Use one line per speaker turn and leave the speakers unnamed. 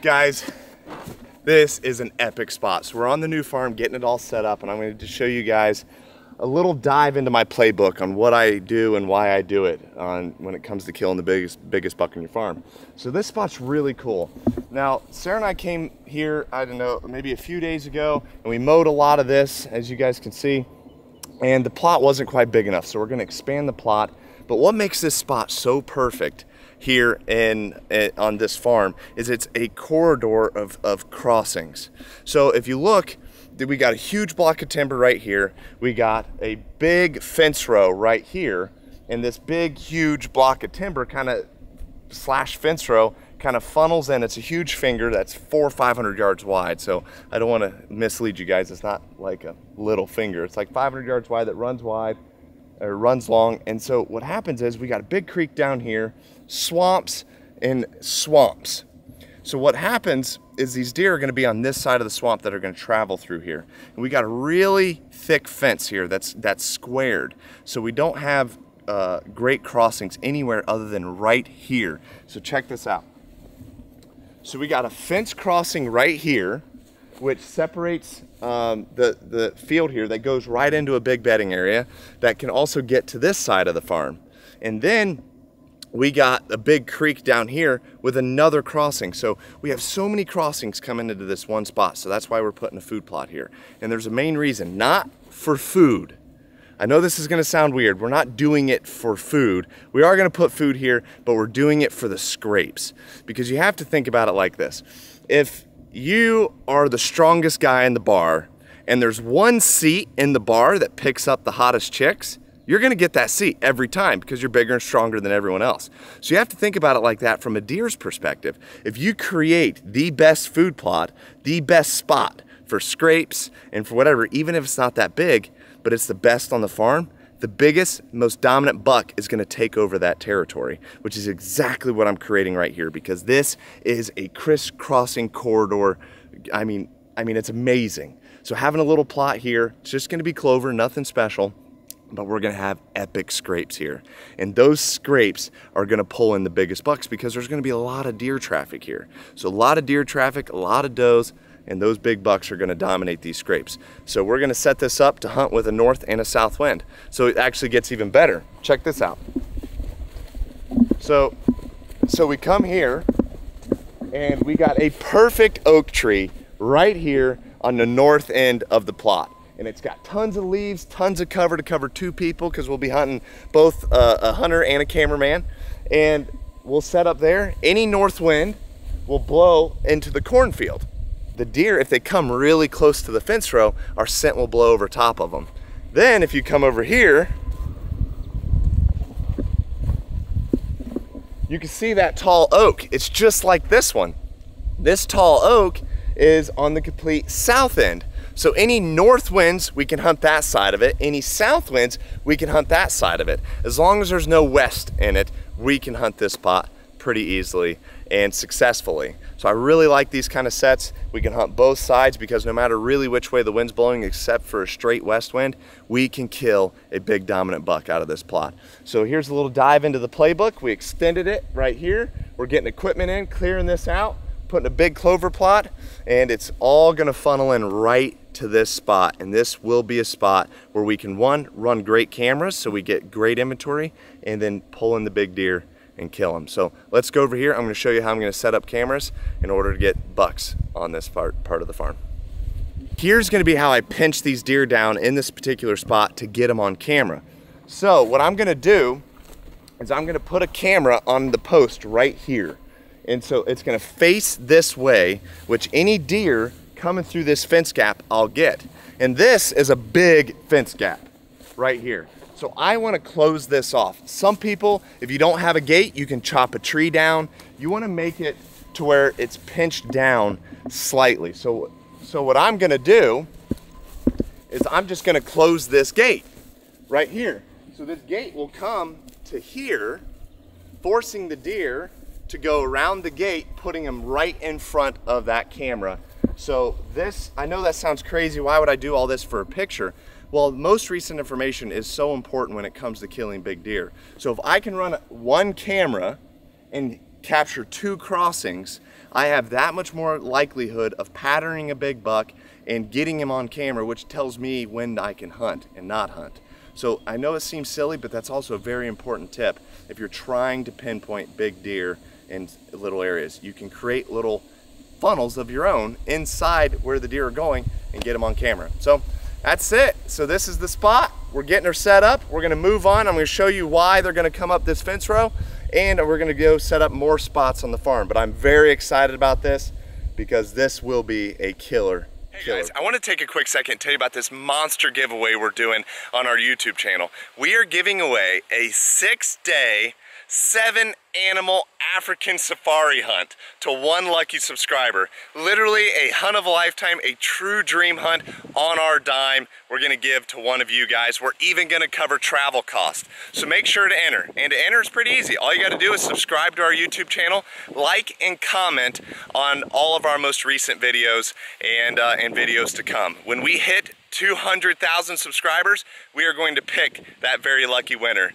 Guys, this is an epic spot. So we're on the new farm, getting it all set up, and I'm going to show you guys a little dive into my playbook on what I do and why I do it when it comes to killing the biggest buck on your farm. So this spot's really cool. Now, Sarah and I came here, I don't know, maybe a few days ago, and we mowed a lot of this, as you guys can see, and the plot wasn't quite big enough, so we're going to expand the plot. But what makes this spot so perfect here on this farm is it's a corridor of crossings. So if you look, we got a huge block of timber right here. We got a big fence row right here, and this big, huge block of timber kind of slash fence row kind of funnels in. It's a huge finger that's 400 or 500 yards wide. So I don't want to mislead you guys. It's not like a little finger. It's like 500 yards wide that runs wide or runs long. And so what happens is we got a big creek down here, swamps and swamps. So what happens is these deer are going to be on this side of the swamp that are going to travel through here. And we got a really thick fence here that's squared. So we don't have great crossings anywhere other than right here. So check this out. So we got a fence crossing right here, which separates the field here that goes right into a big bedding area that can also get to this side of the farm. And then we got a big creek down here with another crossing. So we have so many crossings coming into this one spot. So that's why we're putting a food plot here. And there's a main reason, not for food. I know this is gonna sound weird. We're not doing it for food. We are gonna put food here, but we're doing it for the scrapes. Because you have to think about it like this. If you are the strongest guy in the bar and there's one seat in the bar that picks up the hottest chicks, you're gonna get that seat every time because you're bigger and stronger than everyone else. So you have to think about it like that from a deer's perspective. If you create the best food plot, the best spot for scrapes and for whatever, even if it's not that big, but it's the best on the farm, the biggest, most dominant buck is gonna take over that territory, which is exactly what I'm creating right here, because this is a crisscrossing corridor. I mean, it's amazing. So having a little plot here, it's just gonna be clover, nothing special, but we're gonna have epic scrapes here. And those scrapes are gonna pull in the biggest bucks because there's gonna be a lot of deer traffic here. So a lot of deer traffic, a lot of does, and those big bucks are gonna dominate these scrapes. So we're gonna set this up to hunt with a north and a south wind. So it actually gets even better. Check this out. So we come here and we got a perfect oak tree right here on the north end of the plot. And it's got tons of leaves, tons of cover to cover two people because we'll be hunting both a hunter and a cameraman. And we'll set up there. Any north wind will blow into the cornfield. The deer, if they come really close to the fence row, our scent will blow over top of them. Then if you come over here, you can see that tall oak. It's just like this one. This tall oak is on the complete south end. So any north winds, we can hunt that side of it. Any south winds, we can hunt that side of it. As long as there's no west in it, we can hunt this spot pretty easily and successfully. So I really like these kind of sets. We can hunt both sides because no matter really which way the wind's blowing, except for a straight west wind, we can kill a big dominant buck out of this plot. So here's a little dive into the playbook. We extended it right here. We're getting equipment in, clearing this out, putting a big clover plot, and it's all gonna funnel in right to this spot. And this will be a spot where we can, one, run great cameras so we get great inventory, and then pull in the big deer and kill them. So let's go over here. I'm gonna show you how I'm gonna set up cameras in order to get bucks on this part of the farm. Here's gonna be how I pinch these deer down in this particular spot to get them on camera. So what I'm gonna do is I'm gonna put a camera on the post right here. And so it's gonna face this way, which any deer coming through this fence gap I'll get. And this is a big fence gap right here. So I wanna close this off. Some people, if you don't have a gate, you can chop a tree down. You wanna make it to where it's pinched down slightly. So what I'm gonna do is I'm just gonna close this gate right here. So this gate will come to here, forcing the deer to go around the gate, putting them right in front of that camera. So this, I know that sounds crazy. Why would I do all this for a picture? Well, most recent information is so important when it comes to killing big deer. So if I can run one camera and capture 2 crossings, I have that much more likelihood of patterning a big buck and getting him on camera, which tells me when I can hunt and not hunt. So I know it seems silly, but that's also a very important tip. If you're trying to pinpoint big deer in little areas, you can create little funnels of your own inside where the deer are going and get them on camera. So that's it. So this is the spot. We're getting her set up. We're gonna move on. I'm gonna show you why they're gonna come up this fence row, and we're gonna go set up more spots on the farm. But I'm very excited about this because this will be a killer. Hey guys, I want to take a quick second and tell you about this monster giveaway we're doing on our YouTube channel. We are giving away a 6-day, 7-animal African safari hunt to 1 lucky subscriber. Literally a hunt of a lifetime, a true dream hunt on our dime. We're gonna give to one of you guys. We're even gonna cover travel costs. So make sure to enter. And to enter is pretty easy. All you gotta do is subscribe to our YouTube channel, like and comment on all of our most recent videos and videos to come. When we hit 200,000 subscribers, we are going to pick that very lucky winner.